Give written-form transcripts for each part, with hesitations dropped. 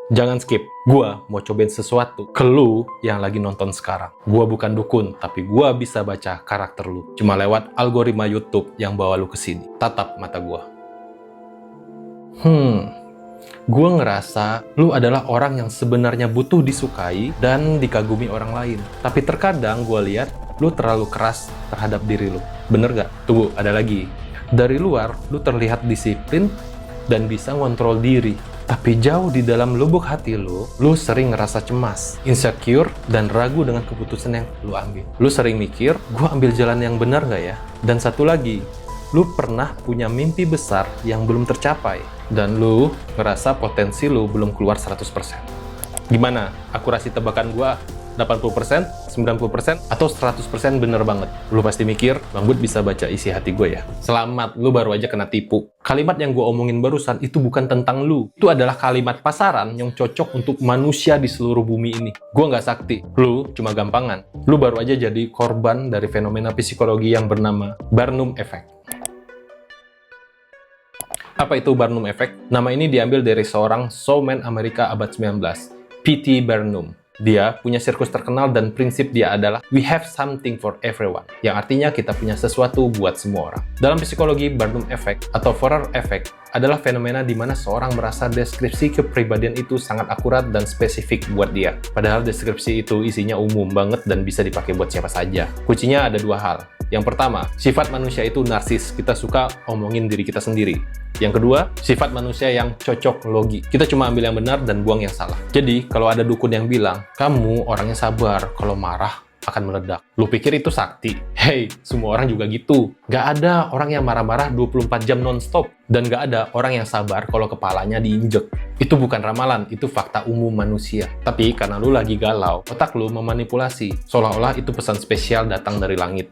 Jangan skip, gua mau cobain sesuatu ke lu yang lagi nonton sekarang. Gua bukan dukun, tapi gua bisa baca karakter lu. Cuma lewat algoritma YouTube yang bawa lu ke sini. Tatap mata gua. Gua ngerasa lu adalah orang yang sebenarnya butuh disukai dan dikagumi orang lain. Tapi terkadang gua lihat lu terlalu keras terhadap diri lu. Bener gak? Tunggu, ada lagi. Dari luar, lu terlihat disiplin dan bisa ngontrol diri. Tapi jauh di dalam lubuk hati lu sering ngerasa cemas, insecure, dan ragu dengan keputusan yang lu ambil. Lu sering mikir, gua ambil jalan yang benar nggak ya? Dan satu lagi, lu pernah punya mimpi besar yang belum tercapai. Dan lu ngerasa potensi lu belum keluar 100%. Gimana? Akurasi tebakan gua 80%, 90%, atau 100% bener banget? Lu pasti mikir, Bang Bud bisa baca isi hati gue ya? Selamat, lu baru aja kena tipu. Kalimat yang gue omongin barusan itu bukan tentang lu. Itu adalah kalimat pasaran yang cocok untuk manusia di seluruh bumi ini. Gue nggak sakti, lu cuma gampangan. Lu baru aja jadi korban dari fenomena psikologi yang bernama Barnum Effect. Apa itu Barnum Effect? Nama ini diambil dari seorang showman Amerika abad 19, P.T. Barnum. Dia punya sirkus terkenal dan prinsip dia adalah we have something for everyone, yang artinya kita punya sesuatu buat semua orang. Dalam psikologi, Barnum Effect atau Forer Effect adalah fenomena di mana seorang merasa deskripsi kepribadian itu sangat akurat dan spesifik buat dia. Padahal deskripsi itu isinya umum banget dan bisa dipakai buat siapa saja. Kuncinya ada dua hal. Yang pertama, sifat manusia itu narsis. Kita suka omongin diri kita sendiri. Yang kedua, sifat manusia yang cocok logi. Kita cuma ambil yang benar dan buang yang salah. Jadi, kalau ada dukun yang bilang, kamu orangnya sabar, kalau marah akan meledak. Lu pikir itu sakti? Hey, semua orang juga gitu. Gak ada orang yang marah-marah 24 jam non-stop. Dan gak ada orang yang sabar kalau kepalanya diinjek. Itu bukan ramalan, itu fakta umum manusia. Tapi karena lu lagi galau, otak lu memanipulasi. Seolah-olah itu pesan spesial datang dari langit.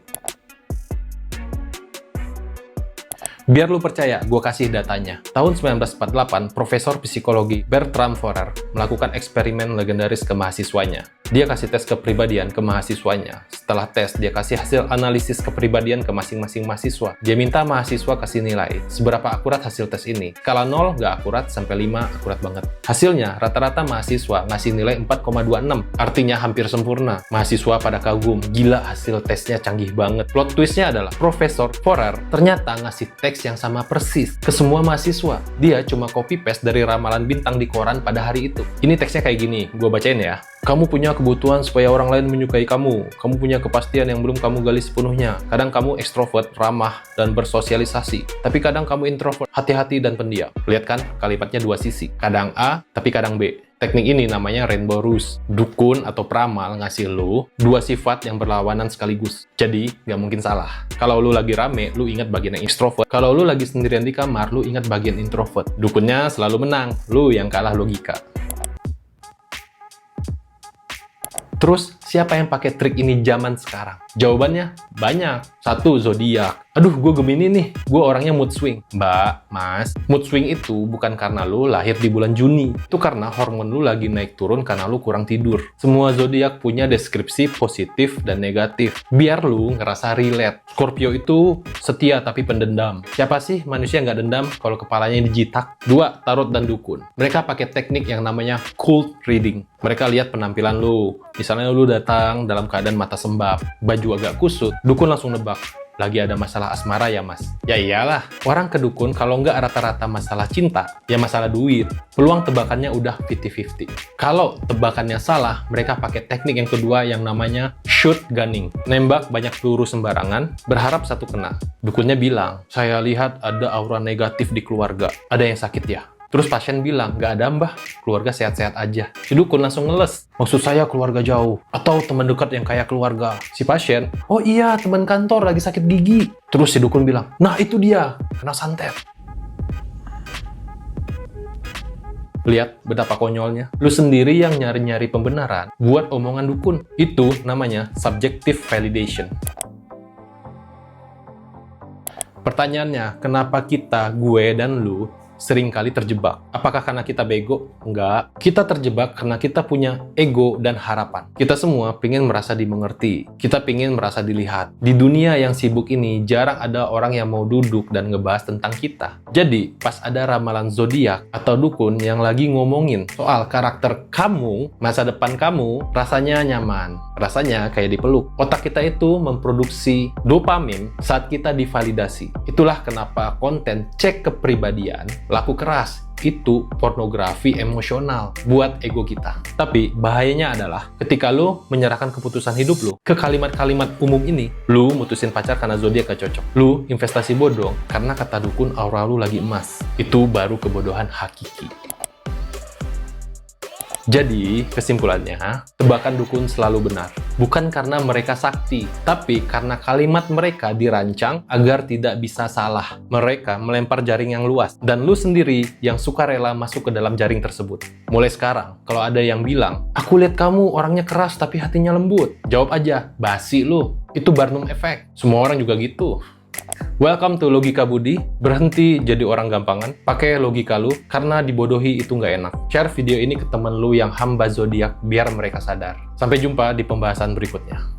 Biar lu percaya, gue kasih datanya. Tahun 1948, Profesor Psikologi Bertram Forer melakukan eksperimen legendaris ke mahasiswanya. Dia kasih tes kepribadian ke mahasiswanya. Setelah tes, dia kasih hasil analisis kepribadian ke masing-masing mahasiswa. Dia minta mahasiswa kasih nilai. Seberapa akurat hasil tes ini? Skala 0 nggak akurat, sampai 5 akurat banget. Hasilnya, rata-rata mahasiswa ngasih nilai 4,26. Artinya hampir sempurna. Mahasiswa pada kagum. Gila, hasil tesnya canggih banget. Plot twistnya adalah, Profesor Forer ternyata ngasih teks yang sama persis ke semua mahasiswa. Dia cuma copy-paste dari ramalan bintang di koran pada hari itu. Ini teksnya kayak gini, gue bacain ya. Kamu punya kebutuhan supaya orang lain menyukai kamu. Kamu punya kepastian yang belum kamu gali sepenuhnya. Kadang kamu ekstrovert, ramah, dan bersosialisasi. Tapi kadang kamu introvert, hati-hati dan pendiam. Lihat kan, kalimatnya dua sisi. Kadang A, tapi kadang B. Teknik ini namanya rainbow rules. Dukun atau peramal ngasih lu dua sifat yang berlawanan sekaligus. Jadi, nggak mungkin salah. Kalau lu lagi rame, lu ingat bagian yang extrovert. Kalau lu lagi sendirian di kamar, lu ingat bagian introvert. Dukunnya selalu menang. Lu yang kalah logika. Terus, siapa yang pakai trik ini zaman sekarang? Jawabannya banyak. 1. Zodiak. Aduh, gue Gemini nih. Gue orangnya mood swing. Mbak, Mas, mood swing itu bukan karena lu lahir di bulan Juni. Itu karena hormon lu lagi naik turun karena lu kurang tidur. Semua zodiak punya deskripsi positif dan negatif. Biar lu ngerasa relate. Scorpio itu setia tapi pendendam. Siapa sih manusia nggak dendam kalau kepalanya dijitak? 2. Tarot dan dukun. Mereka pakai teknik yang namanya cold reading. Mereka lihat penampilan lu. Misalnya lu datang dalam keadaan mata sembab, baju agak kusut, dukun langsung nebak. Lagi ada masalah asmara ya mas? Ya iyalah, orang ke dukun kalau nggak rata-rata masalah cinta, ya masalah duit. Peluang tebakannya udah 50-50. Kalau tebakannya salah, mereka pakai teknik yang kedua yang namanya shotgunning. Nembak banyak peluru sembarangan, berharap satu kena. Dukunnya bilang, saya lihat ada aura negatif di keluarga. Ada yang sakit ya? Terus pasien bilang, nggak ada mbah, keluarga sehat-sehat aja. Si dukun langsung ngeles, maksud saya keluarga jauh, atau teman dekat yang kayak keluarga. Si pasien, oh iya teman kantor lagi sakit gigi. Terus si dukun bilang, nah itu dia, kena santet. Lihat betapa konyolnya. Lu sendiri yang nyari-nyari pembenaran buat omongan dukun. Itu namanya subjective validation. Pertanyaannya, kenapa kita, gue dan lu, seringkali terjebak. Apakah karena kita bego? Enggak. Kita terjebak karena kita punya ego dan harapan. Kita semua pengen merasa dimengerti. Kita pengen merasa dilihat. Di dunia yang sibuk ini, jarang ada orang yang mau duduk dan ngebahas tentang kita. Jadi, pas ada ramalan zodiak atau dukun yang lagi ngomongin soal karakter kamu, masa depan kamu, rasanya nyaman. Rasanya kayak dipeluk. Otak kita itu memproduksi dopamin saat kita divalidasi. Itulah kenapa konten cek kepribadian laku keras. Itu pornografi emosional buat ego kita. Tapi bahayanya adalah ketika lo menyerahkan keputusan hidup lo ke kalimat-kalimat umum ini, lo mutusin pacar karena zodiak gak cocok, lo investasi bodong karena kata dukun aura lo lagi emas. Itu baru kebodohan hakiki. Jadi, kesimpulannya, tebakan dukun selalu benar. Bukan karena mereka sakti, tapi karena kalimat mereka dirancang agar tidak bisa salah. Mereka melempar jaring yang luas, dan lu sendiri yang suka rela masuk ke dalam jaring tersebut. Mulai sekarang, kalau ada yang bilang, "Aku lihat kamu orangnya keras tapi hatinya lembut," jawab aja, "Basi lu. Itu Barnum Effect. Semua orang juga gitu." Welcome to Logika Budi. Berhenti jadi orang gampangan. Pakai logika lu, karena dibodohi itu nggak enak. Share video ini ke temen lu yang hamba zodiak biar mereka sadar. Sampai jumpa di pembahasan berikutnya.